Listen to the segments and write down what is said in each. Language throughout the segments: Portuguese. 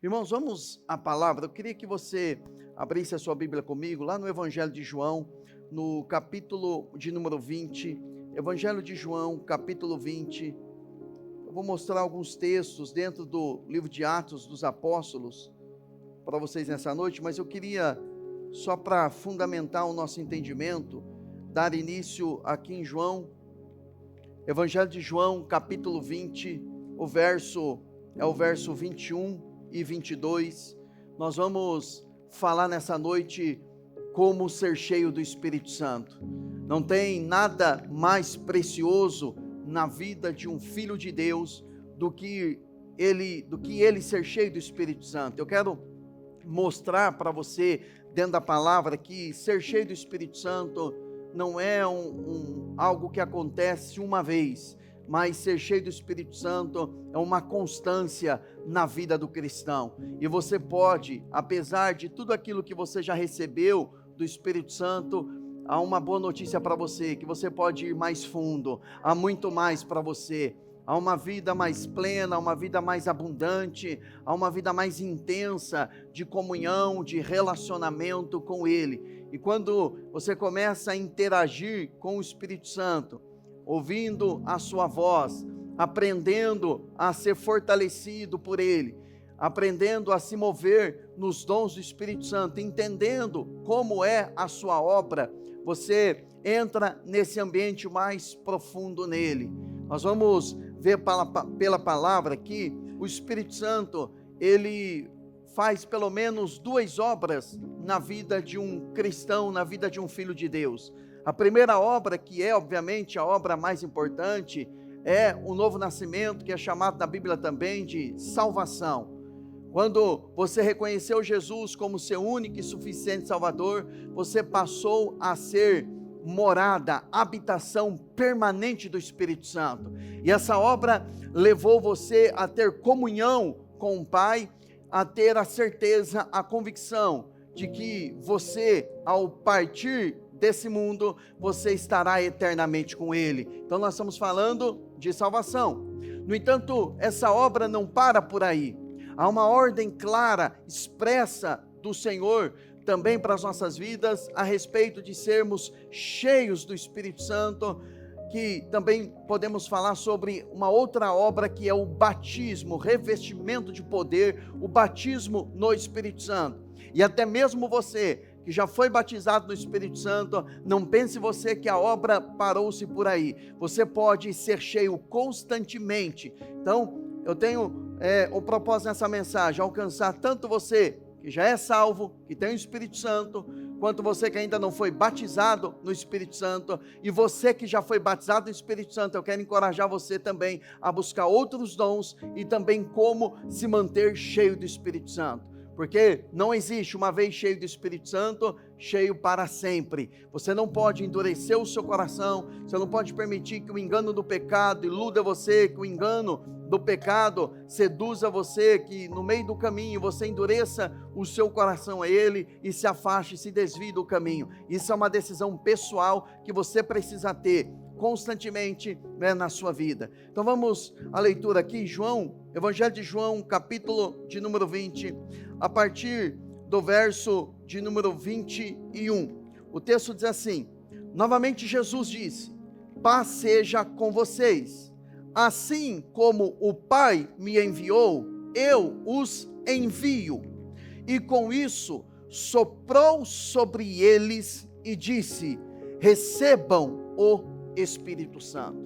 Irmãos, vamos à palavra. Eu queria que você abrisse a sua Bíblia comigo, lá no Evangelho de João, no capítulo de número 20. Evangelho de João, capítulo 20. Eu vou mostrar alguns textos dentro do livro de Atos dos Apóstolos para vocês nessa noite, mas eu queria, só para fundamentar o nosso entendimento, dar início aqui em João, Evangelho de João, capítulo 20, o verso 21 e 22, nós vamos falar nessa noite como ser cheio do Espírito Santo. Não tem nada mais precioso na vida de um filho de Deus do que ele ser cheio do Espírito Santo. Eu quero mostrar para você, dentro da palavra, que ser cheio do Espírito Santo não é algo que acontece uma vez, mas ser cheio do Espírito Santo é uma constância na vida do cristão. E você pode, apesar de tudo aquilo que você já recebeu do Espírito Santo, há uma boa notícia para você, que você pode ir mais fundo, há muito mais para você. Há uma vida mais plena, uma vida mais abundante, há uma vida mais intensa de comunhão, de relacionamento com Ele. E quando você começa a interagir com o Espírito Santo, ouvindo a sua voz, aprendendo a ser fortalecido por Ele, aprendendo a se mover nos dons do Espírito Santo, entendendo como é a sua obra, você entra nesse ambiente mais profundo nele. Nós vamos ver pela palavra que o Espírito Santo, ele faz pelo menos duas obras na vida de um cristão, na vida de um filho de Deus. A primeira obra, que é obviamente a obra mais importante, é o novo nascimento, que é chamado na Bíblia também de salvação. Quando você reconheceu Jesus como seu único e suficiente Salvador, você passou a ser morada, habitação permanente do Espírito Santo. E essa obra levou você a ter comunhão com o Pai, a ter a certeza, a convicção de que você, ao partir desse mundo, você estará eternamente com Ele. Então nós estamos falando de salvação. No entanto, essa obra não para por aí. Há uma ordem clara, expressa do Senhor também para as nossas vidas, a respeito de sermos cheios do Espírito Santo, que também podemos falar sobre uma outra obra, que é o batismo, o revestimento de poder, o batismo no Espírito Santo. E até mesmo você, que já foi batizado no Espírito Santo, não pense você que a obra parou-se por aí. Você pode ser cheio constantemente. Então, eu tenho o propósito nessa mensagem, alcançar tanto você que já é salvo, que tem o Espírito Santo, quanto você que ainda não foi batizado no Espírito Santo, e você que já foi batizado no Espírito Santo. Eu quero encorajar você também a buscar outros dons e também como se manter cheio do Espírito Santo. Porque não existe uma vez cheio do Espírito Santo, cheio para sempre. Você não pode endurecer o seu coração, você não pode permitir que o engano do pecado iluda você, que o engano do pecado seduza você, que no meio do caminho você endureça o seu coração a ele e se afaste, se desvie do caminho. Isso é uma decisão pessoal que você precisa ter constantemente, na sua vida. Então vamos à leitura aqui, Evangelho de João, capítulo de número 20, a partir do verso de número 21. O texto diz assim: novamente Jesus disse: paz seja com vocês. Assim como o Pai me enviou, eu os envio. E com isso soprou sobre eles e disse: recebam o Espírito Santo.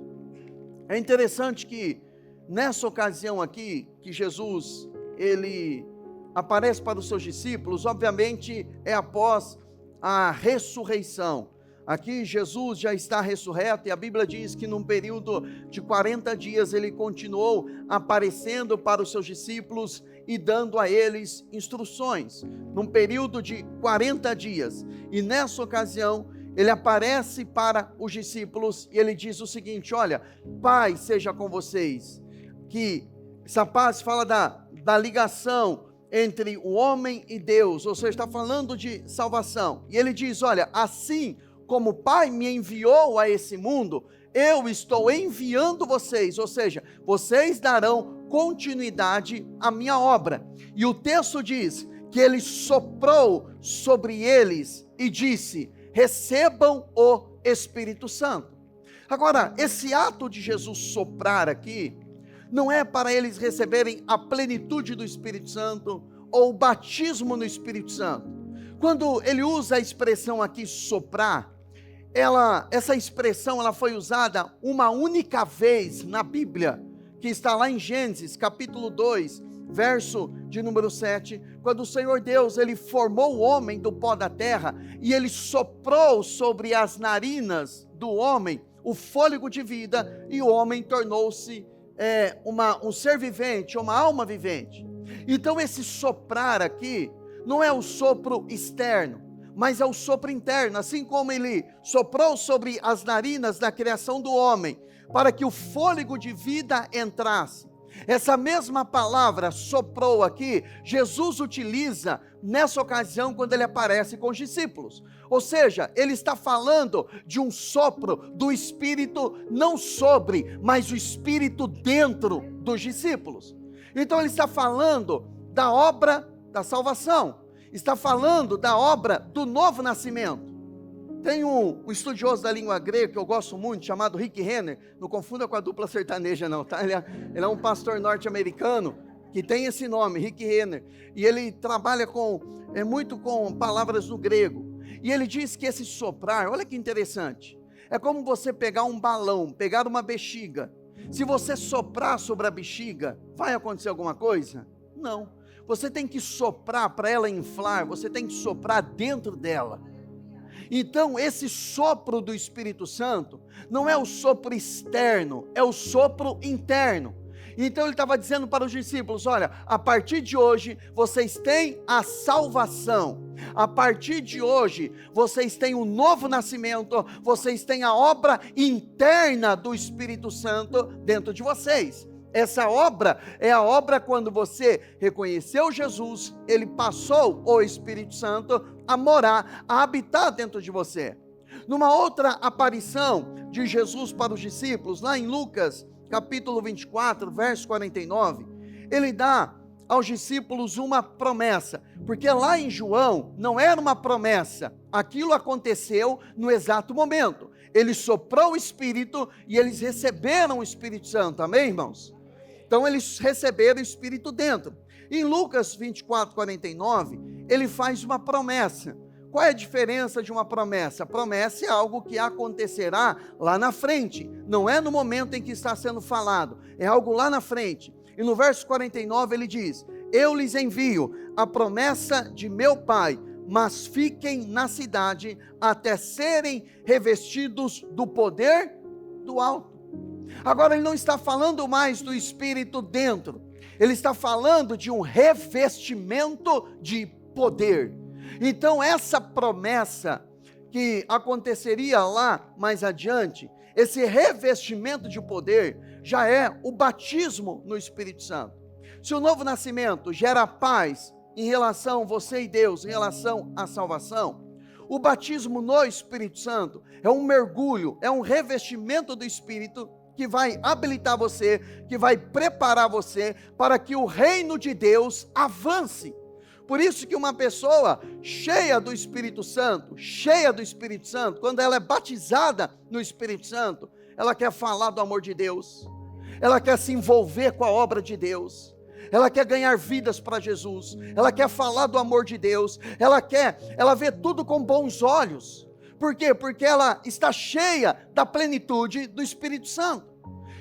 É interessante que nessa ocasião aqui, que Jesus, ele aparece para os seus discípulos, obviamente é após a ressurreição. Aqui Jesus já está ressurreto, e a Bíblia diz que num período de 40 dias ele continuou aparecendo para os seus discípulos e dando a eles instruções, num período de 40 dias, e nessa ocasião ele aparece para os discípulos e ele diz o seguinte: olha, paz seja com vocês. Que essa paz fala da ligação entre o homem e Deus, ou seja, está falando de salvação. E ele diz: olha, assim como o Pai me enviou a esse mundo, eu estou enviando vocês, ou seja, vocês darão continuidade à minha obra. E o texto diz que ele soprou sobre eles e disse: recebam o Espírito Santo. Agora, esse ato de Jesus soprar aqui, não é para eles receberem a plenitude do Espírito Santo, ou o batismo no Espírito Santo. Quando ele usa a expressão aqui, soprar, essa expressão ela foi usada uma única vez na Bíblia, que está lá em Gênesis, capítulo 2, verso de número 7, quando o Senhor Deus, ele formou o homem do pó da terra, e ele soprou sobre as narinas do homem o fôlego de vida, e o homem tornou-se um ser vivente, uma alma vivente. Então esse soprar aqui, não é o sopro externo, mas é o sopro interno, assim como ele soprou sobre as narinas da criação do homem, para que o fôlego de vida entrasse. Essa mesma palavra soprou aqui, Jesus utiliza nessa ocasião quando ele aparece com os discípulos. Ou seja, ele está falando de um sopro do Espírito, não sobre, mas o Espírito dentro dos discípulos. Então ele está falando da obra da salvação, está falando da obra do novo nascimento. Tem um estudioso da língua grega que eu gosto muito, chamado Rick Renner, não confunda com a dupla sertaneja não, tá? Ele é um pastor norte-americano que tem esse nome, Rick Renner, e ele trabalha muito com palavras no grego, e ele diz que esse soprar, olha que interessante, é como você pegar um balão, pegar uma bexiga. Se você soprar sobre a bexiga, vai acontecer alguma coisa? Não, você tem que soprar para ela inflar, você tem que soprar dentro dela. Então esse sopro do Espírito Santo não é o sopro externo, é o sopro interno. Então ele estava dizendo para os discípulos: olha, a partir de hoje vocês têm a salvação, a partir de hoje vocês têm um novo nascimento, vocês têm a obra interna do Espírito Santo dentro de vocês. Essa obra é a obra quando você reconheceu Jesus, ele passou o Espírito Santo a morar, a habitar dentro de você. Numa outra aparição de Jesus para os discípulos, lá em Lucas, capítulo 24, verso 49, ele dá aos discípulos uma promessa, porque lá em João não era uma promessa, aquilo aconteceu no exato momento. Ele soprou o Espírito e eles receberam o Espírito Santo, amém, irmãos? Então eles receberam o Espírito dentro. Em Lucas 24, 49, ele faz uma promessa. Qual é a diferença de uma promessa? A promessa é algo que acontecerá lá na frente, não é no momento em que está sendo falado, é algo lá na frente. E no verso 49 ele diz: eu lhes envio a promessa de meu Pai, mas fiquem na cidade até serem revestidos do poder do alto. Agora ele não está falando mais do Espírito dentro, ele está falando de um revestimento de poder. Então essa promessa que aconteceria lá mais adiante, esse revestimento de poder, já é o batismo no Espírito Santo. Se o novo nascimento gera paz em relação a você e Deus, em relação à salvação, o batismo no Espírito Santo é um mergulho, é um revestimento do Espírito que vai habilitar você, que vai preparar você para que o reino de Deus avance. Por isso que uma pessoa cheia do Espírito Santo, quando ela é batizada no Espírito Santo, ela quer falar do amor de Deus, ela quer se envolver com a obra de Deus, ela quer ganhar vidas para Jesus, ela quer falar do amor de Deus, ela vê tudo com bons olhos. Por quê? Porque ela está cheia da plenitude do Espírito Santo.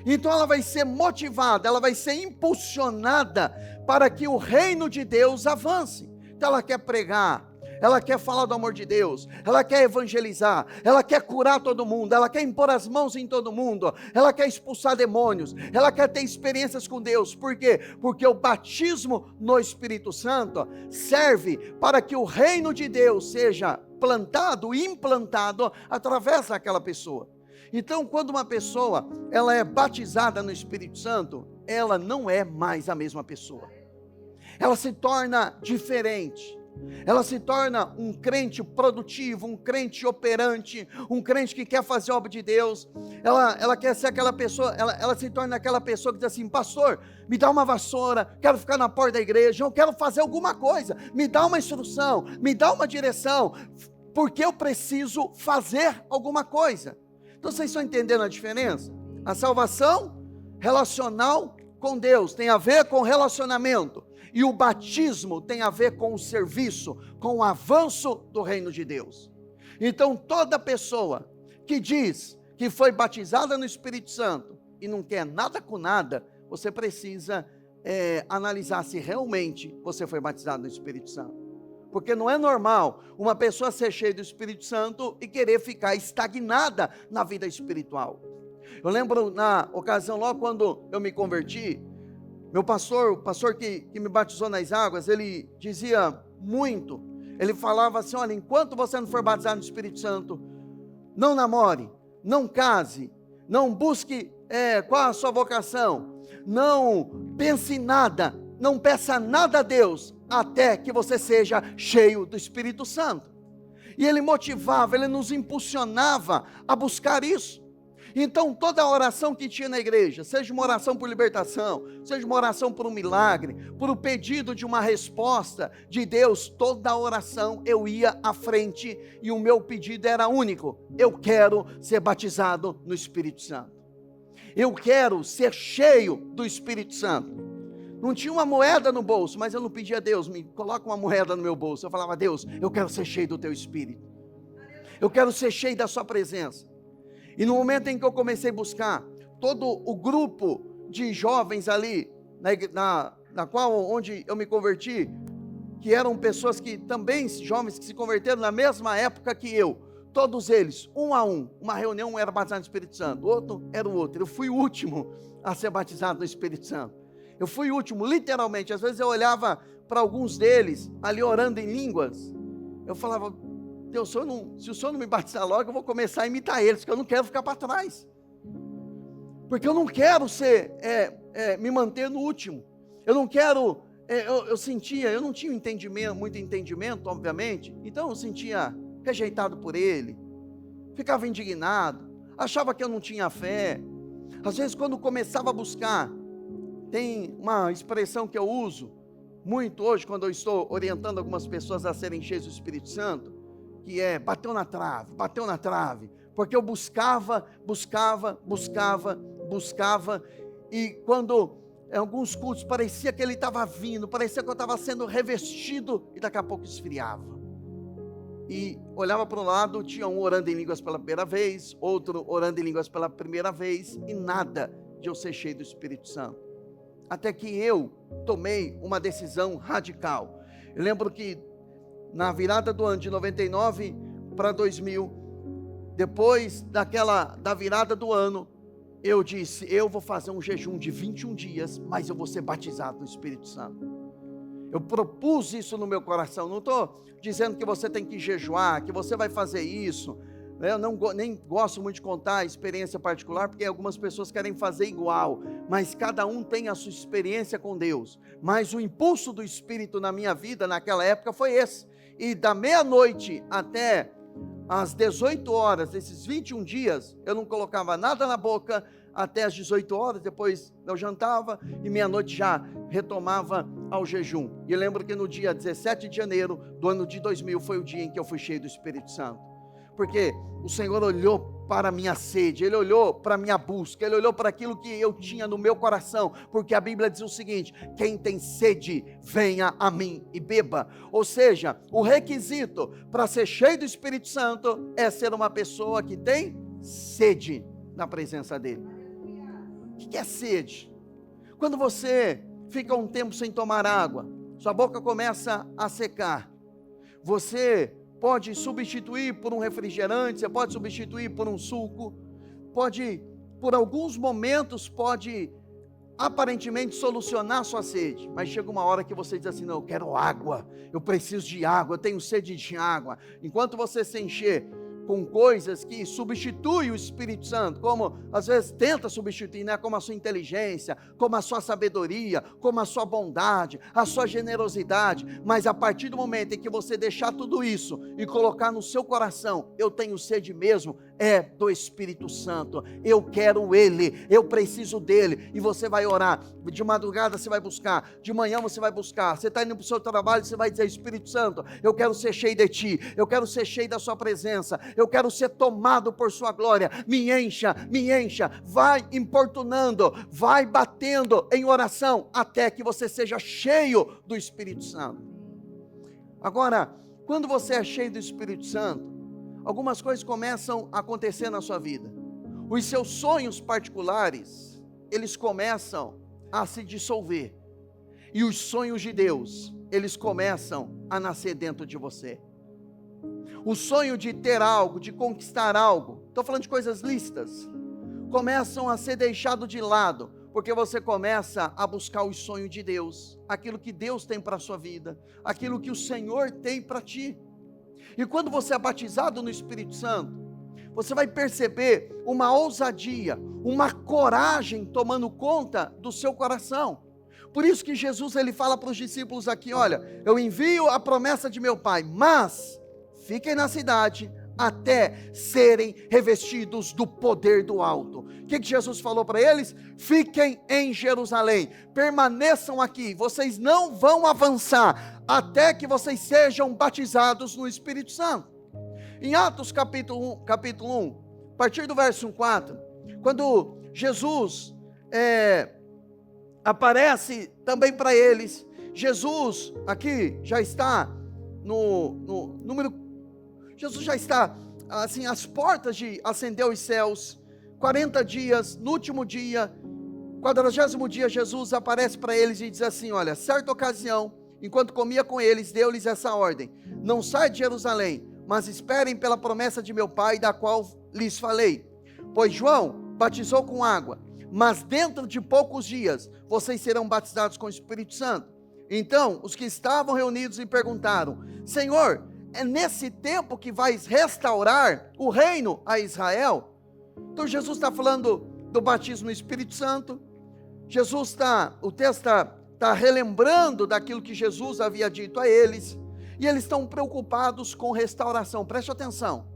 Então ela vai ser motivada, ela vai ser impulsionada para que o reino de Deus avance. Então ela quer pregar, ela quer falar do amor de Deus, ela quer evangelizar, ela quer curar todo mundo, ela quer impor as mãos em todo mundo, ela quer expulsar demônios, ela quer ter experiências com Deus. Por quê? Porque o batismo no Espírito Santo serve para que o reino de Deus seja plantado, implantado através daquela pessoa. Então, quando uma pessoa ela é batizada no Espírito Santo, ela não é mais a mesma pessoa. Ela se torna diferente. Ela se torna um crente produtivo, um crente operante, um crente que quer fazer a obra de Deus. Ela quer ser aquela pessoa, ela se torna aquela pessoa que diz assim: pastor, me dá uma vassoura, quero ficar na porta da igreja, eu quero fazer alguma coisa, me dá uma instrução, me dá uma direção, porque eu preciso fazer alguma coisa. Então vocês estão entendendo a diferença? A salvação relacional com Deus tem a ver com relacionamento. E o batismo tem a ver com o serviço, com o avanço do reino de Deus. Então toda pessoa que diz que foi batizada no Espírito Santo e não quer nada com nada, você precisa analisar se realmente você foi batizado no Espírito Santo. Porque não é normal uma pessoa ser cheia do Espírito Santo e querer ficar estagnada na vida espiritual. Eu lembro na ocasião, logo quando eu me converti, meu pastor, o pastor que me batizou nas águas, ele dizia muito, ele falava assim: olha, enquanto você não for batizado no Espírito Santo, não namore, não case, não busque qual a sua vocação, não pense em nada, não peça nada a Deus, até que você seja cheio do Espírito Santo. E ele motivava, ele nos impulsionava a buscar isso. Então toda oração que tinha na igreja, seja uma oração por libertação, seja uma oração por um milagre, por um pedido de uma resposta de Deus, toda oração eu ia à frente e o meu pedido era único: eu quero ser batizado no Espírito Santo, eu quero ser cheio do Espírito Santo. Não tinha uma moeda no bolso, mas eu não pedia a Deus: me coloca uma moeda no meu bolso. Eu falava: Deus, eu quero ser cheio do teu Espírito, eu quero ser cheio da sua presença. E no momento em que eu comecei a buscar, todo o grupo de jovens ali, onde eu me converti, que eram pessoas que também, jovens que se converteram na mesma época que eu, todos eles, um a um, uma reunião, um era batizado no Espírito Santo, outro era o outro. Eu fui o último a ser batizado no Espírito Santo. Eu fui o último, literalmente. Às vezes eu olhava para alguns deles, ali orando em línguas, eu falava: Deus, se o Senhor não me batizar logo, eu vou começar a imitar eles, porque eu não quero ficar para trás, porque eu não quero me manter no último, eu não quero, eu não tinha muito entendimento, obviamente, então eu sentia rejeitado por ele, ficava indignado, achava que eu não tinha fé. Às vezes quando começava a buscar, tem uma expressão que eu uso muito hoje, quando eu estou orientando algumas pessoas a serem cheias do Espírito Santo, que bateu na trave, porque eu buscava, e quando em alguns cultos parecia que ele estava vindo, parecia que eu estava sendo revestido, e daqui a pouco esfriava, e olhava para um lado, tinha um orando em línguas pela primeira vez, outro orando em línguas pela primeira vez, e nada de eu ser cheio do Espírito Santo, até que eu tomei uma decisão radical. Eu lembro que na virada do ano de 99 para 2000, depois da virada do ano, eu disse: eu vou fazer um jejum de 21 dias, mas eu vou ser batizado no Espírito Santo. Eu propus isso no meu coração. Não estou dizendo que você tem que jejuar, que você vai fazer isso. Eu nem gosto muito de contar a experiência particular, porque algumas pessoas querem fazer igual, mas cada um tem a sua experiência com Deus. Mas o impulso do Espírito na minha vida naquela época foi esse. E da meia-noite até às 18 horas, desses 21 dias, eu não colocava nada na boca até às 18 horas, depois eu jantava e meia-noite já retomava ao jejum. E eu lembro que no dia 17 de janeiro do ano de 2000 foi o dia em que eu fui cheio do Espírito Santo. Porque o Senhor olhou para a minha sede, Ele olhou para a minha busca, Ele olhou para aquilo que eu tinha no meu coração, porque a Bíblia diz o seguinte: quem tem sede, venha a mim e beba. Ou seja, o requisito para ser cheio do Espírito Santo é ser uma pessoa que tem sede na presença dEle. O que é sede? Quando você fica um tempo sem tomar água, sua boca começa a secar, você pode substituir por um refrigerante, você pode substituir por um suco, por alguns momentos, pode aparentemente solucionar a sua sede, mas chega uma hora que você diz assim: não, eu quero água, eu preciso de água, eu tenho sede de água. Enquanto você se encher com coisas que substituem o Espírito Santo, como às vezes tenta substituir, né? Como a sua inteligência, como a sua sabedoria, como a sua bondade, a sua generosidade, mas a partir do momento em que você deixar tudo isso e colocar no seu coração, eu tenho sede mesmo, é do Espírito Santo, eu quero Ele, eu preciso dEle, e você vai orar, de madrugada você vai buscar, de manhã você vai buscar, você está indo para o seu trabalho, você vai dizer: Espírito Santo, eu quero ser cheio de Ti, eu quero ser cheio da Sua presença, eu quero ser tomado por Sua glória, me encha, vai importunando, vai batendo em oração, até que você seja cheio do Espírito Santo. Agora, quando você é cheio do Espírito Santo, algumas coisas começam a acontecer na sua vida. Os seus sonhos particulares, eles começam a se dissolver. E os sonhos de Deus, eles começam a nascer dentro de você. O sonho de ter algo, de conquistar algo, estou falando de coisas lícitas, começam a ser deixados de lado, porque você começa a buscar o sonho de Deus, aquilo que Deus tem para a sua vida, aquilo que o Senhor tem para ti. E quando você é batizado no Espírito Santo, você vai perceber uma ousadia, uma coragem tomando conta do seu coração. Por isso que Jesus ele fala para os discípulos aqui: olha, eu envio a promessa de meu Pai, mas fiquem na cidade até serem revestidos do poder do alto. O que Jesus falou para eles? Fiquem em Jerusalém, permaneçam aqui, vocês não vão avançar até que vocês sejam batizados no Espírito Santo. Em Atos capítulo 1, a partir do verso 4, quando Jesus aparece também para eles, Jesus aqui já está no número, Jesus já está assim às portas de ascender aos céus, 40 dias, no último dia, 40º dia, Jesus aparece para eles e diz assim: olha, certa ocasião, enquanto comia com eles, deu-lhes essa ordem: não saiam de Jerusalém, mas esperem pela promessa de meu Pai, da qual lhes falei. Pois João batizou com água, mas dentro de poucos dias, vocês serão batizados com o Espírito Santo. Então, os que estavam reunidos lhe perguntaram: Senhor, é nesse tempo que vais restaurar o reino a Israel? Então Jesus está falando do batismo no Espírito Santo. O texto está relembrando daquilo que Jesus havia dito a eles, e eles estão preocupados com restauração. Preste atenção,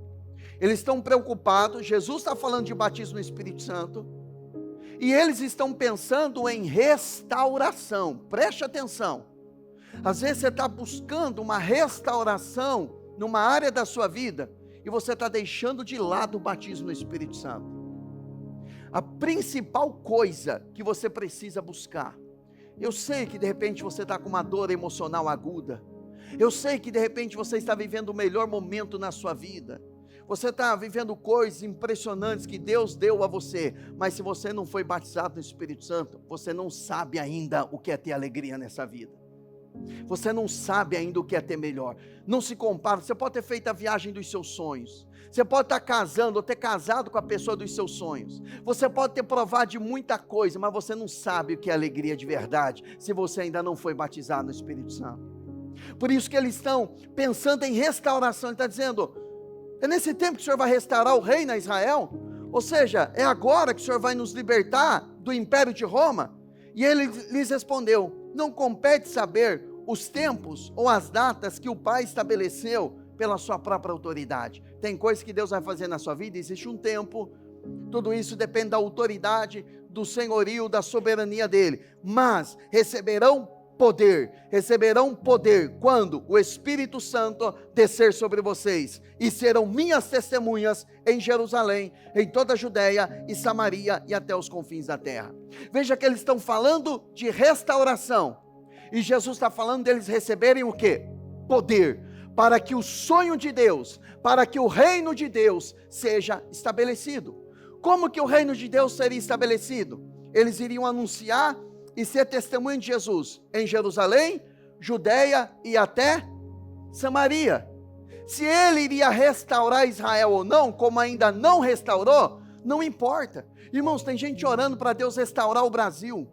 eles estão preocupados, Jesus está falando de batismo no Espírito Santo, e eles estão pensando em restauração. Preste atenção, às vezes você está buscando uma restauração numa área da sua vida, e você está deixando de lado o batismo no Espírito Santo. A principal coisa que você precisa buscar, eu sei que de repente você está com uma dor emocional aguda, eu sei que de repente você está vivendo o melhor momento na sua vida, você está vivendo coisas impressionantes que Deus deu a você, mas se você não foi batizado no Espírito Santo, você não sabe ainda o que é ter alegria nessa vida. Você não sabe ainda o que é ter melhor. Não se compara. Você pode ter feito a viagem dos seus sonhos, você pode estar casando ou ter casado com a pessoa dos seus sonhos, você pode ter provado de muita coisa, mas você não sabe o que é alegria de verdade, se você ainda não foi batizado no Espírito Santo. Por isso que eles estão pensando em restauração. Ele está dizendo: é nesse tempo que o Senhor vai restaurar o reino a Israel? Ou seja, é agora que o Senhor vai nos libertar do império de Roma? E ele lhes respondeu: não compete saber os tempos ou as datas que o Pai estabeleceu pela sua própria autoridade. Tem coisas que Deus vai fazer na sua vida, existe um tempo, tudo isso depende da autoridade, do senhorio, da soberania dele, mas receberão poder quando o Espírito Santo descer sobre vocês, e serão minhas testemunhas em Jerusalém, em toda a Judeia e Samaria e até os confins da terra. Veja que eles estão falando de restauração, e Jesus está falando deles receberem o quê? Poder, para que o sonho de Deus, para que o reino de Deus seja estabelecido. Como que o reino de Deus seria estabelecido? Eles iriam anunciar e ser testemunha de Jesus em Jerusalém, Judeia e até Samaria. Se ele iria restaurar Israel ou não, como ainda não restaurou, não importa. Irmãos, tem gente orando para Deus restaurar o Brasil,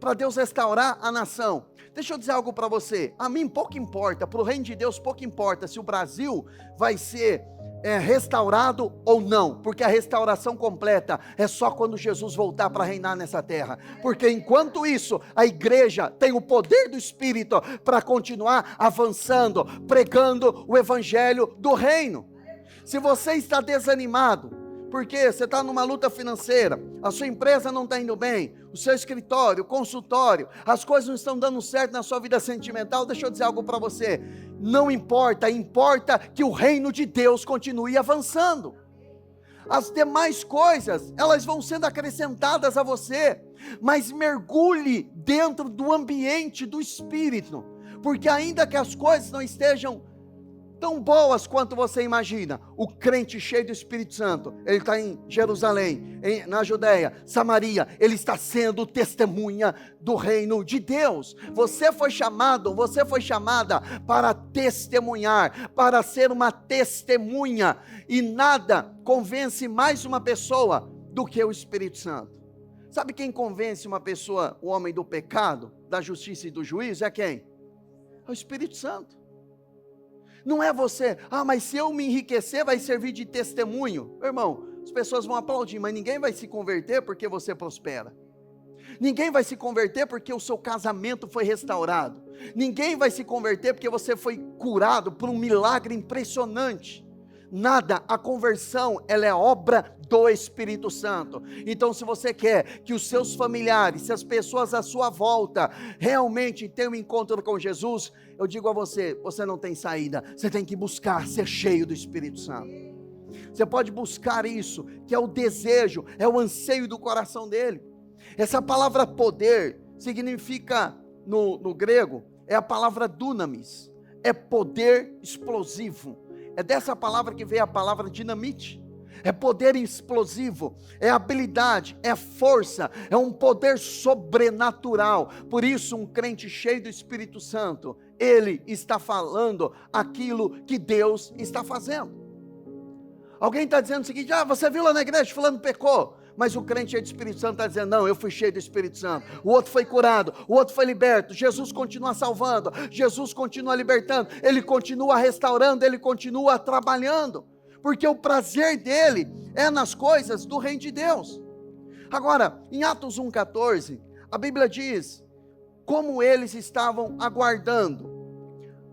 para Deus restaurar a nação. Deixa eu dizer algo para você, a mim pouco importa, para o reino de Deus pouco importa se o Brasil vai ser restaurado ou não, porque a restauração completa é só quando Jesus voltar para reinar nessa terra, porque enquanto isso, a igreja tem o poder do Espírito para continuar avançando, pregando o evangelho do reino. Se você está desanimado, porque você está numa luta financeira, a sua empresa não está indo bem, o seu escritório, o consultório, as coisas não estão dando certo na sua vida sentimental, deixa eu dizer algo para você, não importa, importa que o reino de Deus continue avançando. As demais coisas, elas vão sendo acrescentadas a você, mas mergulhe dentro do ambiente do Espírito, porque ainda que as coisas não estejam tão boas quanto você imagina, o crente cheio do Espírito Santo, ele está em Jerusalém, na Judeia, Samaria, ele está sendo testemunha do reino de Deus. Você foi chamada para testemunhar, para ser uma testemunha, e nada convence mais uma pessoa do que o Espírito Santo. Sabe quem convence uma pessoa, o homem do pecado, da justiça e do juízo? É quem? É o Espírito Santo. Não é você, mas se eu me enriquecer vai servir de testemunho. Irmão, as pessoas vão aplaudir, mas ninguém vai se converter porque você prospera. Ninguém vai se converter porque o seu casamento foi restaurado. Ninguém vai se converter porque você foi curado por um milagre impressionante. Nada, a conversão, ela é obra do Espírito Santo. Então, se você quer que os seus familiares, se as pessoas à sua volta realmente tenham um encontro com Jesus, eu digo a você, você não tem saída, você tem que buscar ser cheio do Espírito Santo. Você pode buscar isso, que é o desejo, é o anseio do coração dele. Essa palavra poder significa, no grego, é a palavra dunamis, é poder explosivo. É dessa palavra que veio a palavra dinamite. É poder explosivo, é habilidade, é força, é um poder sobrenatural. Por isso, um crente cheio do Espírito Santo, ele está falando aquilo que Deus está fazendo. Alguém está dizendo o seguinte: você viu lá na igreja, fulano pecou. Mas o crente cheio do Espírito Santo está dizendo: não, eu fui cheio do Espírito Santo. O outro foi curado, o outro foi liberto. Jesus continua salvando, Jesus continua libertando, Ele continua restaurando, Ele continua trabalhando, porque o prazer dele é nas coisas do reino de Deus. Agora, em Atos 1,14, a Bíblia diz como eles estavam aguardando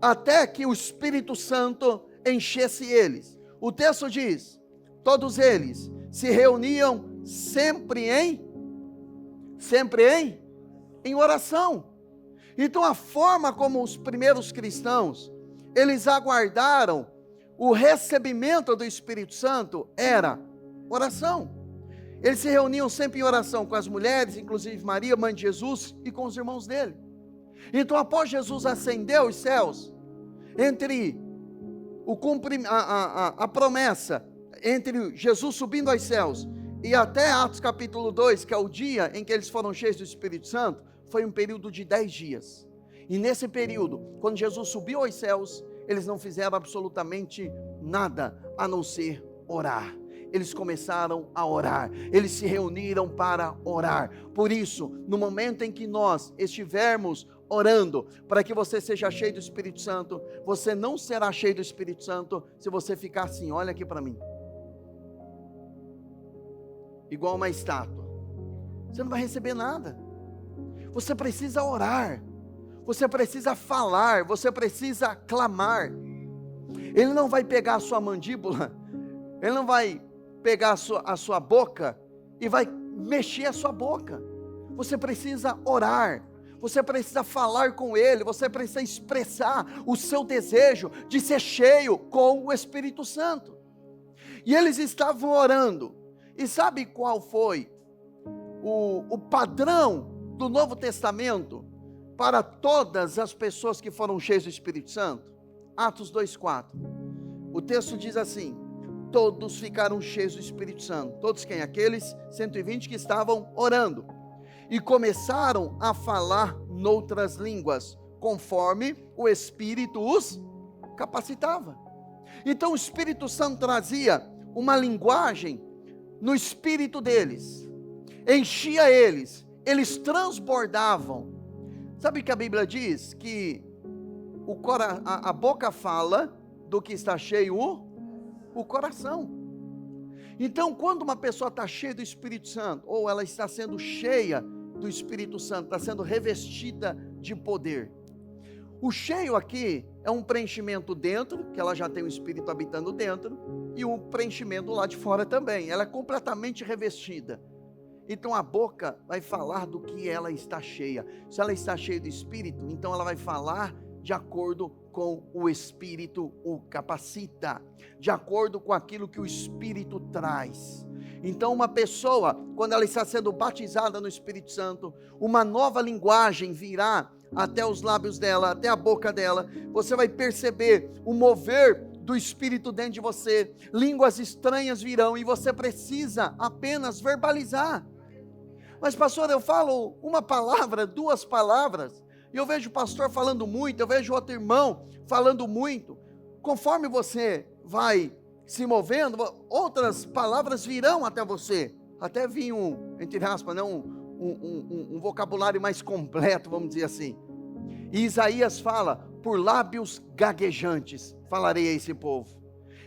até que o Espírito Santo enchesse eles. O texto diz: todos eles se reuniam sempre em oração. Então a forma como os primeiros cristãos, eles aguardaram o recebimento do Espírito Santo era oração. Eles se reuniam sempre em oração com as mulheres, inclusive Maria, mãe de Jesus, e com os irmãos dele. Então após Jesus ascender aos céus, entre a promessa, entre Jesus subindo aos céus e até Atos capítulo 2, que é o dia em que eles foram cheios do Espírito Santo, foi um período de 10 dias. E nesse período, quando Jesus subiu aos céus, eles não fizeram absolutamente nada a não ser orar. Eles começaram a orar, eles se reuniram para orar. Por isso, no momento em que nós estivermos orando para que você seja cheio do Espírito Santo, você não será cheio do Espírito Santo se você ficar assim: olha aqui para mim, igual uma estátua. Você não vai receber nada. Você precisa orar, você precisa falar, você precisa clamar. Ele não vai pegar a sua mandíbula, ele não vai pegar a sua boca e vai mexer a sua boca. Você precisa orar, você precisa falar com ele, você precisa expressar o seu desejo de ser cheio com o Espírito Santo. E eles estavam orando. E sabe qual foi o padrão do Novo Testamento para todas as pessoas que foram cheias do Espírito Santo? Atos 2,4. O texto diz assim: todos ficaram cheios do Espírito Santo. Todos quem? Aqueles 120 que estavam orando. E começaram a falar noutras línguas, conforme o Espírito os capacitava. Então o Espírito Santo trazia uma linguagem no espírito deles, enchia eles, eles transbordavam. Sabe que a Bíblia diz que a boca fala do que está cheio o coração. Então, quando uma pessoa está cheia do Espírito Santo, ou ela está sendo cheia do Espírito Santo, está sendo revestida de poder. O cheio aqui é um preenchimento dentro, que ela já tem o Espírito habitando dentro, e um preenchimento lá de fora também. Ela é completamente revestida. Então a boca vai falar do que ela está cheia. Se ela está cheia do Espírito, então ela vai falar de acordo com o Espírito o capacita, de acordo com aquilo que o Espírito traz. Então uma pessoa, quando ela está sendo batizada no Espírito Santo, uma nova linguagem virá até os lábios dela, até a boca dela. Você vai perceber o mover do Espírito dentro de você, línguas estranhas virão e você precisa apenas verbalizar. Mas pastor, eu falo uma palavra, duas palavras, e eu vejo o pastor falando muito, eu vejo outro irmão falando muito. Conforme você vai se movendo, outras palavras virão até você. Até vir entre aspas, um vocabulário mais completo, vamos dizer assim. E Isaías fala, por lábios gaguejantes falarei a esse povo.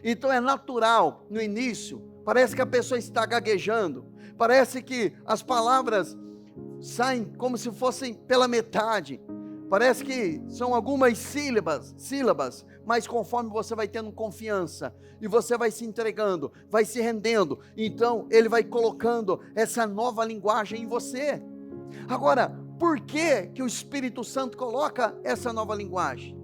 Então é natural, no início, parece que a pessoa está gaguejando, parece que as palavras saem como se fossem pela metade, parece que são algumas sílabas, mas conforme você vai tendo confiança, e você vai se entregando, vai se rendendo, então ele vai colocando essa nova linguagem em você. Agora, por que o Espírito Santo coloca essa nova linguagem?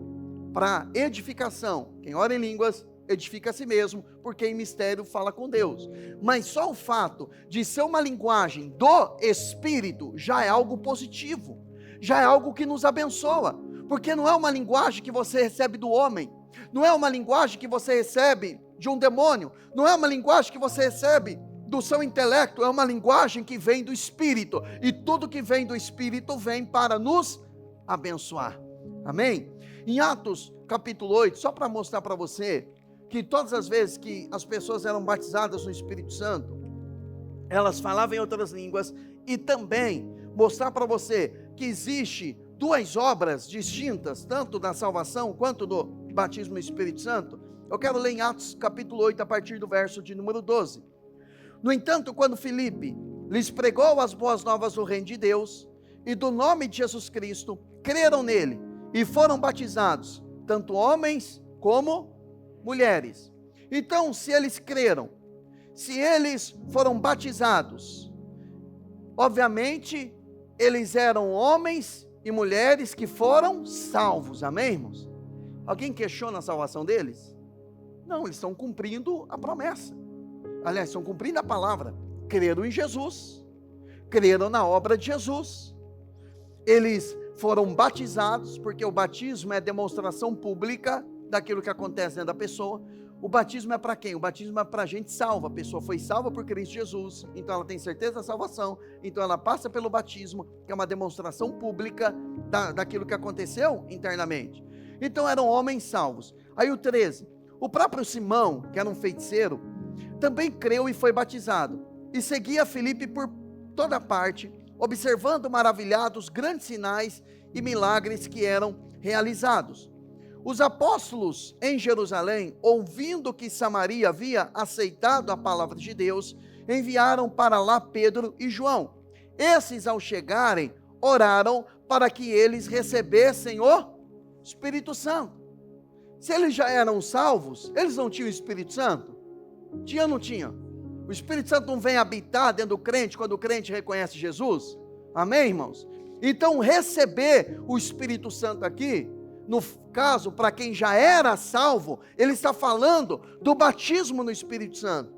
Para edificação. Quem ora em línguas, edifica a si mesmo, porque em mistério fala com Deus. Mas só o fato de ser uma linguagem do Espírito, já é algo positivo, já é algo que nos abençoa, porque não é uma linguagem que você recebe do homem, não é uma linguagem que você recebe de um demônio, não é uma linguagem que você recebe do seu intelecto, é uma linguagem que vem do Espírito, e tudo que vem do Espírito vem para nos abençoar, amém? Em Atos capítulo 8, só para mostrar para você, que todas as vezes que as pessoas eram batizadas no Espírito Santo, elas falavam em outras línguas, e também mostrar para você que existe duas obras distintas, tanto da salvação quanto do batismo no Espírito Santo. Eu quero ler em Atos capítulo 8, a partir do verso de número 12. No entanto, quando Filipe lhes pregou as boas novas do reino de Deus e do nome de Jesus Cristo, creram nele e foram batizados, tanto homens como mulheres. Então, se eles creram, se eles foram batizados, obviamente, eles eram homens e mulheres que foram salvos, amém, irmãos? Alguém questiona a salvação deles? Não, eles estão cumprindo a promessa. Aliás, estão cumprindo a palavra. Creram em Jesus, creram na obra de Jesus. Eles foram batizados, porque o batismo é demonstração pública daquilo que acontece dentro da pessoa. O batismo é para quem? O batismo é para a gente salva. A pessoa foi salva por Cristo Jesus, então ela tem certeza da salvação, então ela passa pelo batismo, que é uma demonstração pública daquilo que aconteceu internamente. Então eram homens salvos. Aí o 13, o próprio Simão, que era um feiticeiro, também creu e foi batizado, e seguia Filipe por toda parte, observando maravilhados grandes sinais e milagres que eram realizados. Os apóstolos em Jerusalém, ouvindo que Samaria havia aceitado a palavra de Deus, enviaram para lá Pedro e João. Esses, ao chegarem, oraram para que eles recebessem o Espírito Santo. Se eles já eram salvos, eles não tinham o Espírito Santo? Tinha ou não tinha? O Espírito Santo não vem habitar dentro do crente quando o crente reconhece Jesus? Amém, irmãos? Então, receber o Espírito Santo aqui, no caso, para quem já era salvo, ele está falando do batismo no Espírito Santo.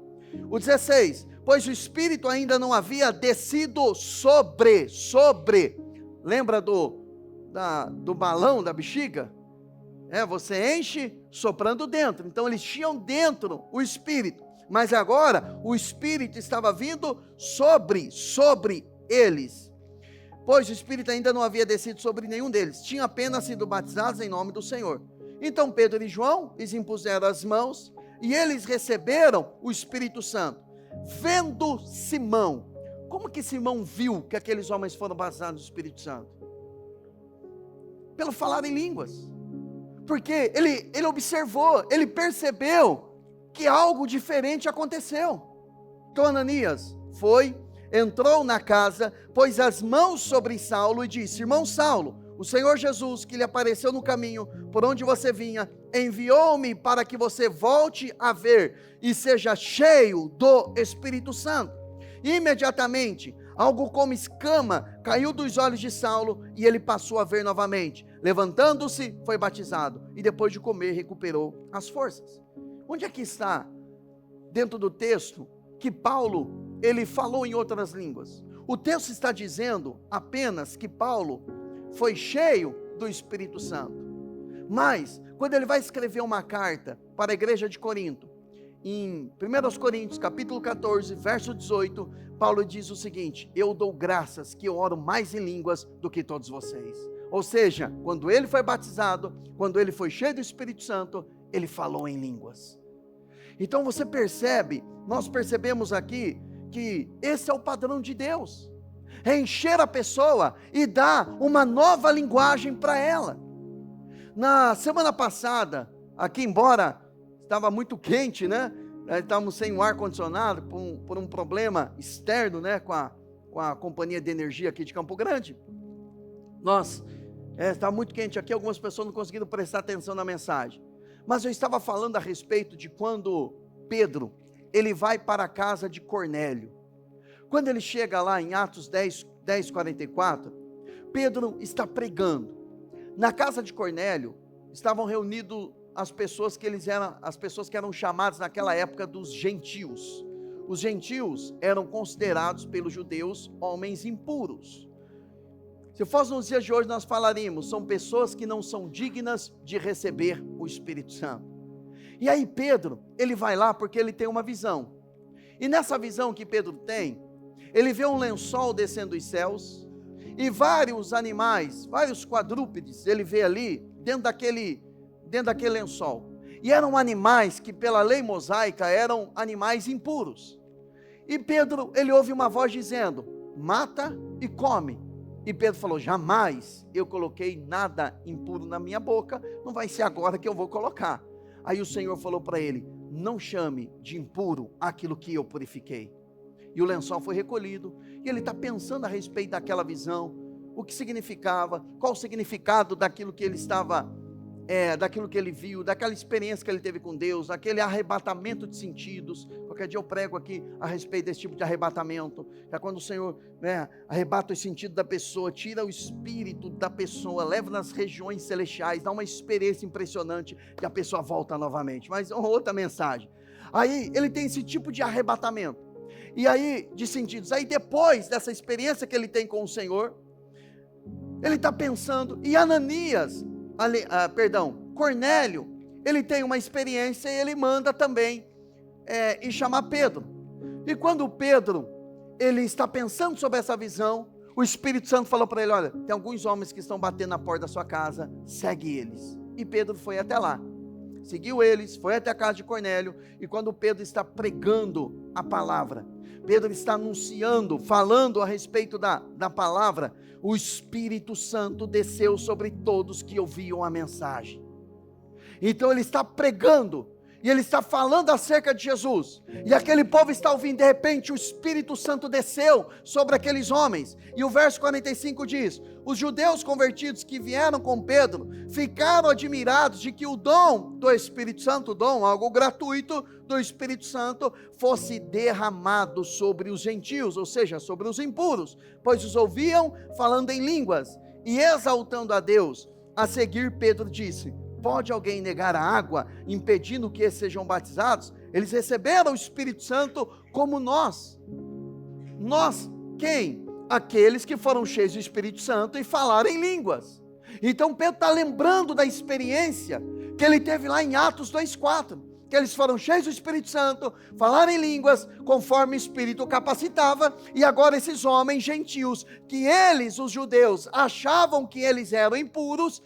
O 16, pois o Espírito ainda não havia descido sobre, lembra do balão, da bexiga? Você enche soprando dentro, então eles tinham dentro o Espírito, mas agora o Espírito estava vindo sobre eles. Pois o Espírito ainda não havia descido sobre nenhum deles, tinham apenas sido batizados em nome do Senhor. Então Pedro e João lhes impuseram as mãos, e eles receberam o Espírito Santo. Vendo Simão, como que Simão viu que aqueles homens foram batizados no Espírito Santo? Pelo falar em línguas, porque ele observou, ele percebeu que algo diferente aconteceu. Então Ananias foi, entrou na casa, pôs as mãos sobre Saulo e disse: irmão Saulo, o Senhor Jesus, que lhe apareceu no caminho por onde você vinha, enviou-me para que você volte a ver e seja cheio do Espírito Santo. Imediatamente, algo como escama caiu dos olhos de Saulo e ele passou a ver novamente. Levantando-se, foi batizado e depois de comer recuperou as forças. Onde é que está, dentro do texto, que Paulo, ele falou em outras línguas? O texto está dizendo apenas que Paulo foi cheio do Espírito Santo. Mas, quando ele vai escrever uma carta para a igreja de Corinto, em 1 Coríntios capítulo 14, verso 18, Paulo diz o seguinte: eu dou graças que eu oro mais em línguas do que todos vocês. Ou seja, quando ele foi batizado, quando ele foi cheio do Espírito Santo, ele falou em línguas. Então você percebe, nós percebemos aqui, que esse é o padrão de Deus. É encher a pessoa e dar uma nova linguagem para ela. Na semana passada, aqui embora estava muito quente, né? Estávamos sem o ar-condicionado por um problema externo, né? Com a companhia de energia aqui de Campo Grande. Estava muito quente aqui, algumas pessoas não conseguiram prestar atenção na mensagem. Mas eu estava falando a respeito de quando Pedro, ele vai para a casa de Cornélio. Quando ele chega lá em Atos 10:44, Pedro está pregando. Na casa de Cornélio estavam reunidos as pessoas que eram chamadas naquela época dos gentios. Os gentios eram considerados pelos judeus homens impuros. Se fosse nos dias de hoje, nós falaríamos, são pessoas que não são dignas de receber o Espírito Santo. E aí Pedro, ele vai lá porque ele tem uma visão. E nessa visão que Pedro tem, ele vê um lençol descendo dos céus, e vários animais, vários quadrúpedes, ele vê ali, dentro daquele lençol. E eram animais que pela lei mosaica, eram animais impuros. E Pedro, ele ouve uma voz dizendo: mata e come. E Pedro falou: jamais eu coloquei nada impuro na minha boca, não vai ser agora que eu vou colocar. Aí o Senhor falou para ele: não chame de impuro aquilo que eu purifiquei. E o lençol foi recolhido, e ele está pensando a respeito daquela visão, o que significava, qual o significado daquilo que ele daquilo que ele viu, daquela experiência que ele teve com Deus, daquele arrebatamento de sentidos. Qualquer dia eu prego aqui a respeito desse tipo de arrebatamento, é quando o Senhor arrebata o sentido da pessoa, tira o espírito da pessoa, leva nas regiões celestiais, dá uma experiência impressionante, e a pessoa volta novamente. Mas outra mensagem, aí ele tem esse tipo de arrebatamento, e aí de sentidos, aí depois dessa experiência que ele tem com o Senhor, ele está pensando, e Cornélio, ele tem uma experiência, e ele manda também ir chamar Pedro. E quando Pedro, ele está pensando sobre essa visão, o Espírito Santo falou para ele: olha, tem alguns homens que estão batendo na porta da sua casa, segue eles. E Pedro foi até lá, seguiu eles, foi até a casa de Cornélio, e quando Pedro está pregando a palavra, Pedro está anunciando, falando a respeito da palavra, o Espírito Santo desceu sobre todos que ouviam a mensagem. Então ele está pregando, e ele está falando acerca de Jesus, e aquele povo está ouvindo. De repente o Espírito Santo desceu sobre aqueles homens, e o verso 45 diz: os judeus convertidos que vieram com Pedro, ficaram admirados de que o dom do Espírito Santo, algo gratuito do Espírito Santo, fosse derramado sobre os gentios, ou seja, sobre os impuros, pois os ouviam falando em línguas, e exaltando a Deus. A seguir Pedro disse: pode alguém negar a água, impedindo que esses sejam batizados? Eles receberam o Espírito Santo como nós. Nós, quem? Aqueles que foram cheios do Espírito Santo e falaram em línguas. Então Pedro está lembrando da experiência que ele teve lá em Atos 2:4, que eles foram cheios do Espírito Santo, falaram em línguas, conforme o Espírito capacitava, e agora esses homens gentios, que eles, os judeus, achavam que eles eram impuros,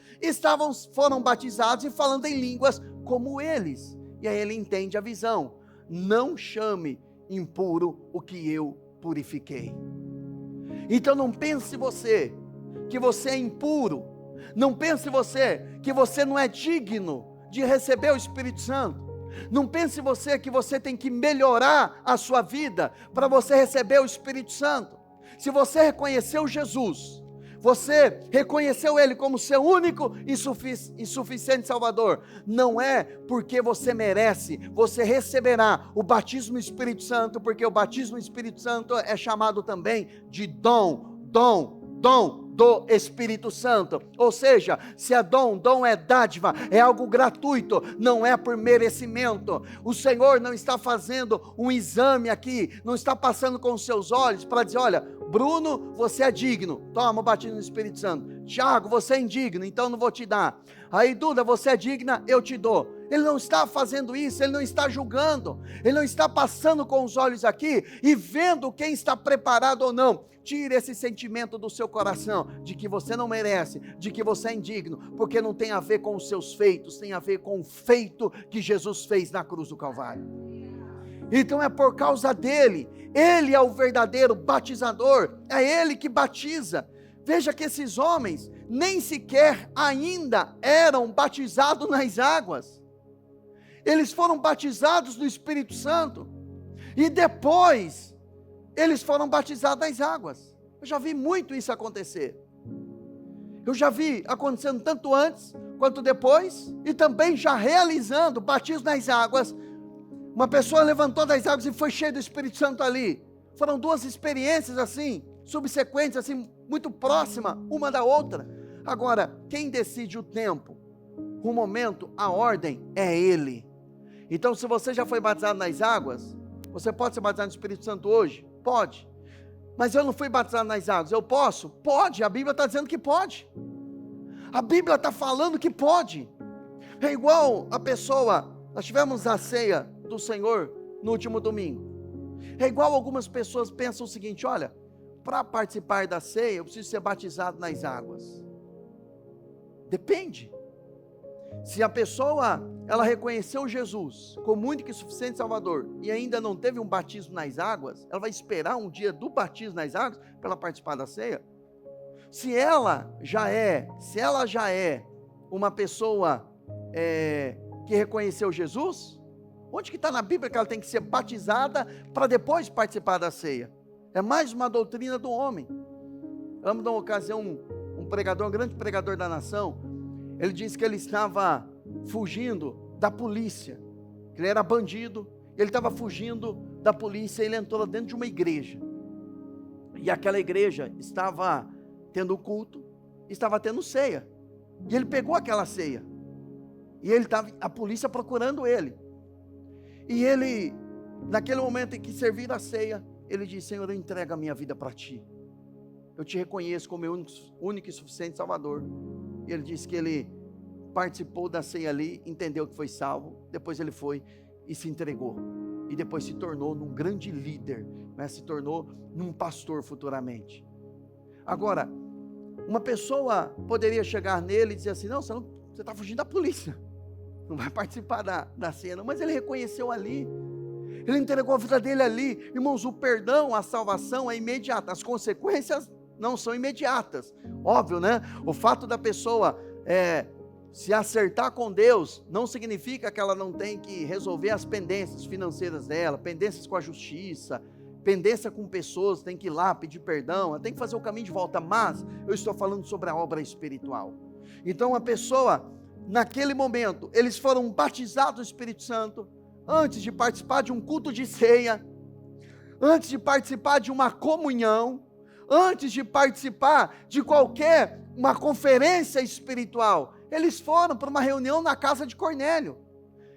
foram batizados e falando em línguas como eles. E aí ele entende a visão: não chame impuro o que eu purifiquei. Então não pense você que você é impuro, não pense você que você não é digno de receber o Espírito Santo. Não pense você que você tem que melhorar a sua vida para você receber o Espírito Santo. Se você reconheceu Jesus, você reconheceu Ele como seu único e suficiente Salvador, não é porque você merece, você receberá o batismo no Espírito Santo, porque o batismo no Espírito Santo é chamado também de dom do Espírito Santo. Ou seja, se é dom é dádiva, é algo gratuito, não é por merecimento. O Senhor não está fazendo um exame aqui, não está passando com os seus olhos para dizer: olha, Bruno, você é digno, toma o batismo no Espírito Santo. Tiago, você é indigno, então não vou te dar. Aí Duda, você é digna, eu te dou. Ele não está fazendo isso, ele não está julgando, ele não está passando com os olhos aqui e vendo quem está preparado ou não. Tire esse sentimento do seu coração, de que você não merece, de que você é indigno, porque não tem a ver com os seus feitos, tem a ver com o feito que Jesus fez na cruz do Calvário. Então é por causa dele, ele é o verdadeiro batizador, é ele que batiza. Veja que esses homens nem sequer ainda eram batizados nas águas, eles foram batizados no Espírito Santo, e depois eles foram batizados nas águas. Eu já vi muito isso acontecer. Eu já vi acontecendo tanto antes quanto depois, e também já realizando batismo nas águas. Uma pessoa levantou das águas e foi cheia do Espírito Santo ali. Foram duas experiências assim, subsequentes, assim, muito próximas uma da outra. Agora, quem decide o tempo, o momento, a ordem é Ele. Então, se você já foi batizado nas águas, você pode ser batizado no Espírito Santo hoje? Pode. Mas eu não fui batizado nas águas, eu posso? Pode, a Bíblia está dizendo que pode. A Bíblia está falando que pode. É igual a pessoa, nós tivemos a ceia do Senhor no último domingo. É igual algumas pessoas pensam o seguinte: olha, para participar da ceia eu preciso ser batizado nas águas. Depende. Se a pessoa, ela reconheceu Jesus como único e suficiente Salvador e ainda não teve um batismo nas águas, ela vai esperar um dia do batismo nas águas para ela participar da ceia? Se ela já é uma pessoa que reconheceu Jesus, onde que está na Bíblia que ela tem que ser batizada para depois participar da ceia? É mais uma doutrina do homem. Eu lembro de uma ocasião, um pregador, um grande pregador da nação, ele disse que ele estava fugindo da polícia, que ele era bandido, ele estava fugindo da polícia, ele entrou dentro de uma igreja, e aquela igreja estava tendo culto, estava tendo ceia, e ele pegou aquela ceia, e ele estava, a polícia procurando ele, e ele, naquele momento em que serviram a ceia, ele disse: Senhor, eu entrego a minha vida para Ti, eu Te reconheço como meu único e suficiente Salvador. E ele disse que ele participou da ceia ali, entendeu que foi salvo, depois ele foi e se entregou, e depois se tornou num grande líder, né? Se tornou num pastor futuramente. Agora, uma pessoa poderia chegar nele e dizer assim: não, você está fugindo da polícia, não vai participar da ceia não. Mas ele reconheceu ali, ele entregou a vida dele ali. Irmãos, o perdão, a salvação é imediata, as consequências não são imediatas, óbvio, né? O fato da pessoa se acertar com Deus, não significa que ela não tem que resolver as pendências financeiras dela, pendências com a justiça, pendência com pessoas, tem que ir lá pedir perdão, ela tem que fazer o caminho de volta. Mas eu estou falando sobre a obra espiritual. Então a pessoa, naquele momento, eles foram batizados do Espírito Santo, antes de participar de um culto de ceia, antes de participar de uma comunhão, antes de participar de qualquer uma conferência espiritual. Eles foram para uma reunião na casa de Cornélio,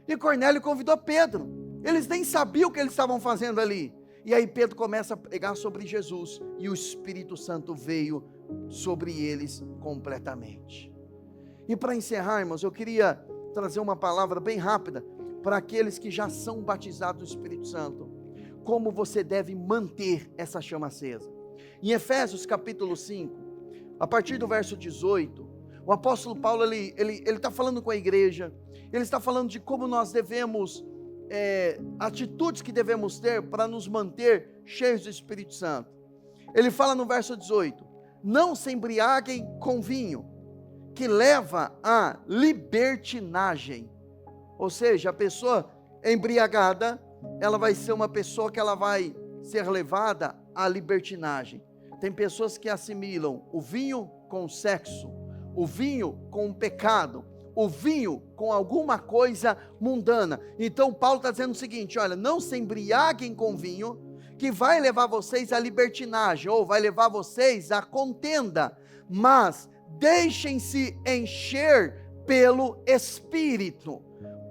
e Cornélio convidou Pedro. Eles nem sabiam o que eles estavam fazendo ali, e aí Pedro começa a pregar sobre Jesus, e o Espírito Santo veio sobre eles completamente. E para encerrar, irmãos, eu queria trazer uma palavra bem rápida, para aqueles que já são batizados do Espírito Santo, como você deve manter essa chama acesa. Em Efésios capítulo 5, a partir do verso 18, o apóstolo Paulo, ele está falando com a igreja, ele está falando de como nós devemos, atitudes que devemos ter para nos manter cheios do Espírito Santo. Ele fala no verso 18, não se embriaguem com vinho, que leva à libertinagem. Ou seja, a pessoa embriagada, ela vai ser uma pessoa que ela vai ser levada à libertinagem. Tem pessoas que assimilam o vinho com o sexo, o vinho com o pecado, o vinho com alguma coisa mundana. Então Paulo está dizendo o seguinte: olha, não se embriaguem com vinho, que vai levar vocês à libertinagem, ou vai levar vocês à contenda, mas deixem-se encher pelo Espírito.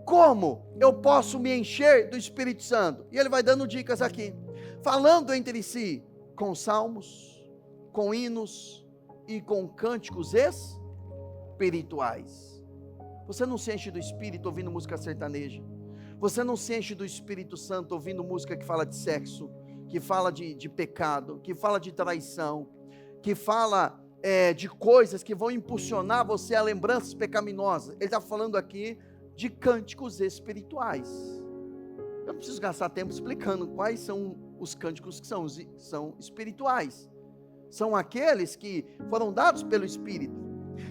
Como eu posso me encher do Espírito Santo? E ele vai dando dicas aqui, falando entre si, com salmos, com hinos e com cânticos espirituais. Você não se enche do Espírito ouvindo música sertaneja, você não se enche do Espírito Santo ouvindo música que fala de sexo, que fala de pecado, que fala de traição, que fala de coisas que vão impulsionar você a lembranças pecaminosas. Ele está falando aqui de cânticos espirituais. Eu não preciso gastar tempo explicando quais são os cânticos que são espirituais. São aqueles que foram dados pelo Espírito.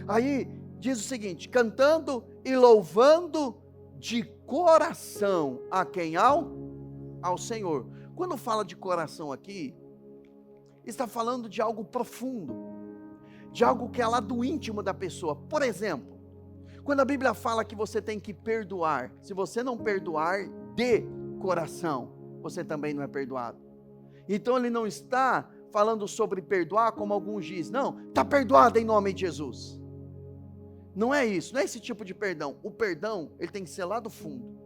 Aí diz o seguinte: cantando e louvando de coração a quem? Ao Senhor. Quando fala de coração aqui, está falando de algo profundo, de algo que é lá do íntimo da pessoa. Por exemplo, quando a Bíblia fala que você tem que perdoar, se você não perdoar de coração, você também não é perdoado. Então ele não está falando sobre perdoar como alguns dizem, não, está perdoado em nome de Jesus. Não é isso, não é esse tipo de perdão. O perdão, ele tem que ser lá do fundo,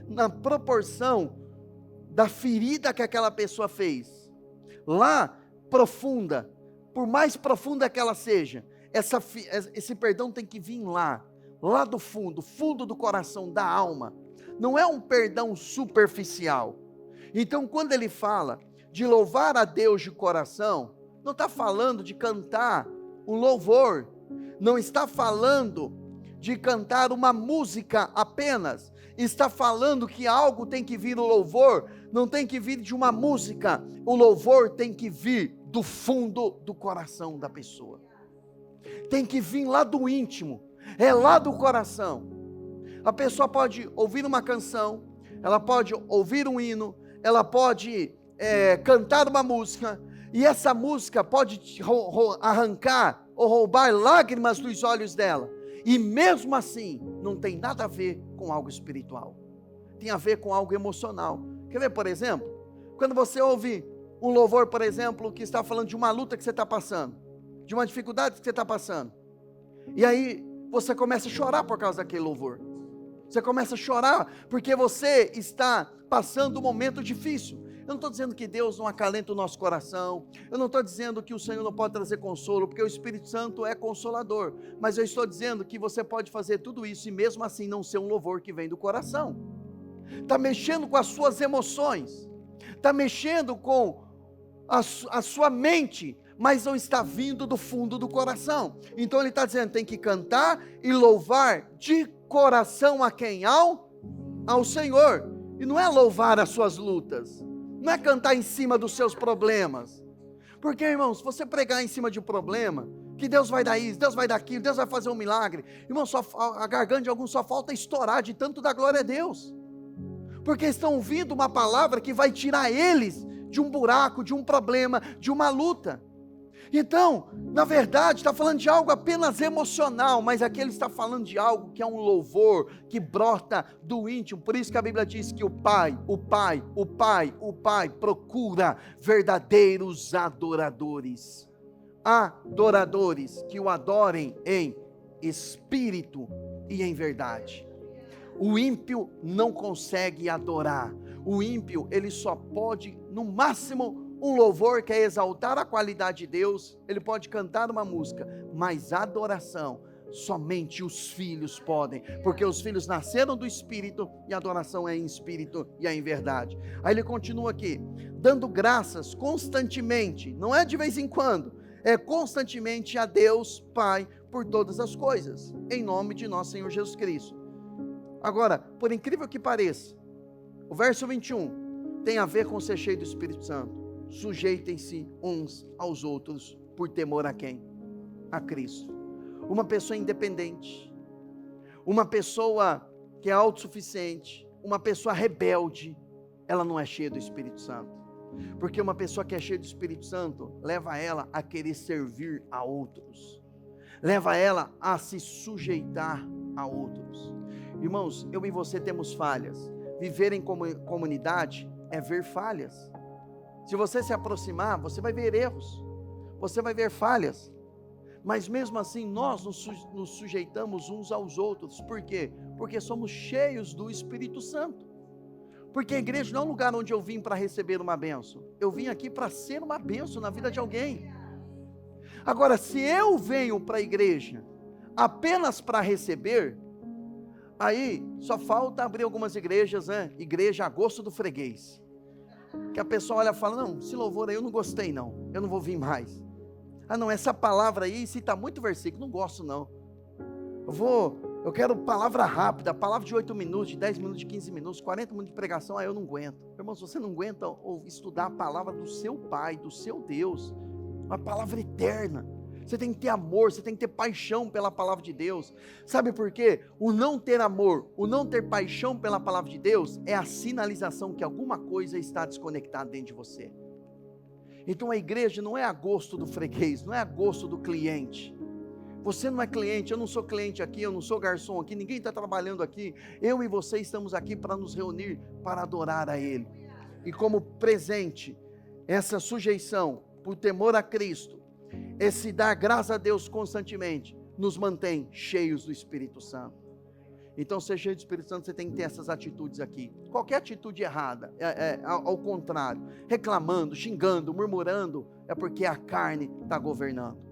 na proporção da ferida que aquela pessoa fez, lá profunda, por mais profunda que ela seja, esse perdão tem que vir lá do fundo do coração, da alma. Não é um perdão superficial. Então quando ele fala de louvar a Deus de coração, não está falando de cantar um louvor, não está falando de cantar uma música apenas, está falando que algo tem que vir, o louvor não tem que vir de uma música, o louvor tem que vir do fundo do coração da pessoa, tem que vir lá do íntimo, é lá do coração. A pessoa pode ouvir uma canção, ela pode ouvir um hino, ela pode cantar uma música, e essa música pode arrancar ou roubar lágrimas dos olhos dela, e mesmo assim não tem nada a ver com algo espiritual, tem a ver com algo emocional. Quer ver, por exemplo, quando você ouve um louvor, por exemplo, que está falando de uma luta que você está passando, de uma dificuldade que você está passando, e aí você começa a chorar por causa daquele louvor, você começa a chorar porque você está passando um momento difícil. Eu não estou dizendo que Deus não acalenta o nosso coração, eu não estou dizendo que o Senhor não pode trazer consolo, porque o Espírito Santo é consolador, mas eu estou dizendo que você pode fazer tudo isso e mesmo assim não ser um louvor que vem do coração. Está mexendo com as suas emoções, está mexendo com a sua mente, mas não está vindo do fundo do coração. Então ele está dizendo, tem que cantar e louvar de coração a quem? Ao Senhor. E não é louvar as suas lutas, não é cantar em cima dos seus problemas, porque, irmãos, se você pregar em cima de um problema, que Deus vai dar isso, Deus vai dar aquilo, Deus vai fazer um milagre, irmão, a garganta de alguns só falta estourar de tanto dar glória a Deus, porque estão ouvindo uma palavra que vai tirar eles de um buraco, de um problema, de uma luta. Então, na verdade, está falando de algo apenas emocional, mas aqui ele está falando de algo que é um louvor, que brota do íntimo. Por isso que a Bíblia diz que o Pai procura verdadeiros adoradores, que o adorem em espírito e em verdade. O ímpio não consegue adorar, o ímpio ele só pode, no máximo, um louvor que é exaltar a qualidade de Deus, ele pode cantar uma música, mas adoração, somente os filhos podem, porque os filhos nasceram do Espírito, e a adoração é em espírito e é em verdade. Aí ele continua aqui, dando graças constantemente, não é de vez em quando, é constantemente a Deus Pai, por todas as coisas, em nome de nosso Senhor Jesus Cristo. Agora, por incrível que pareça, o verso 21, tem a ver com ser cheio do Espírito Santo. Sujeitem-se uns aos outros, por temor a quem? A Cristo. Uma pessoa independente, uma pessoa que é autossuficiente, uma pessoa rebelde, ela não é cheia do Espírito Santo. Porque uma pessoa que é cheia do Espírito Santo, leva ela a querer servir a outros. Leva ela a se sujeitar a outros. Irmãos, eu e você temos falhas. Viver em comunidade é ver falhas. Se você se aproximar, você vai ver erros. Você vai ver falhas. Mas mesmo assim, nós nos sujeitamos uns aos outros. Por quê? Porque somos cheios do Espírito Santo. Porque a igreja não é um lugar onde eu vim para receber uma bênção. Eu vim aqui para ser uma bênção na vida de alguém. Agora, se eu venho para a igreja apenas para receber, aí só falta abrir algumas igrejas, né? Igreja a gosto do freguês. Que a pessoa olha e fala, não, esse louvor aí eu não gostei não, eu não vou vir mais. Ah não, essa palavra aí cita muito versículo, não gosto não. Eu quero palavra rápida, palavra de 8 minutos, de 10 minutos, de 15 minutos, 40 minutos de pregação, aí eu não aguento. Irmãos, você não aguenta estudar a palavra do seu Pai, do seu Deus, uma palavra eterna. Você tem que ter amor, você tem que ter paixão pela palavra de Deus. Sabe por quê? O não ter amor, o não ter paixão pela palavra de Deus é a sinalização que alguma coisa está desconectada dentro de você. Então a igreja não é a gosto do freguês, não é a gosto do cliente. Você não é cliente, eu não sou cliente aqui, eu não sou garçom aqui, ninguém está trabalhando aqui. Eu e você estamos aqui para nos reunir, para adorar a Ele. E como presente, essa sujeição, por temor a Cristo, esse dar graças a Deus constantemente, nos mantém cheios do Espírito Santo. Então, ser cheio do Espírito Santo, você tem que ter essas atitudes aqui. Qualquer atitude errada, ao contrário, reclamando, xingando, murmurando, é porque a carne está governando.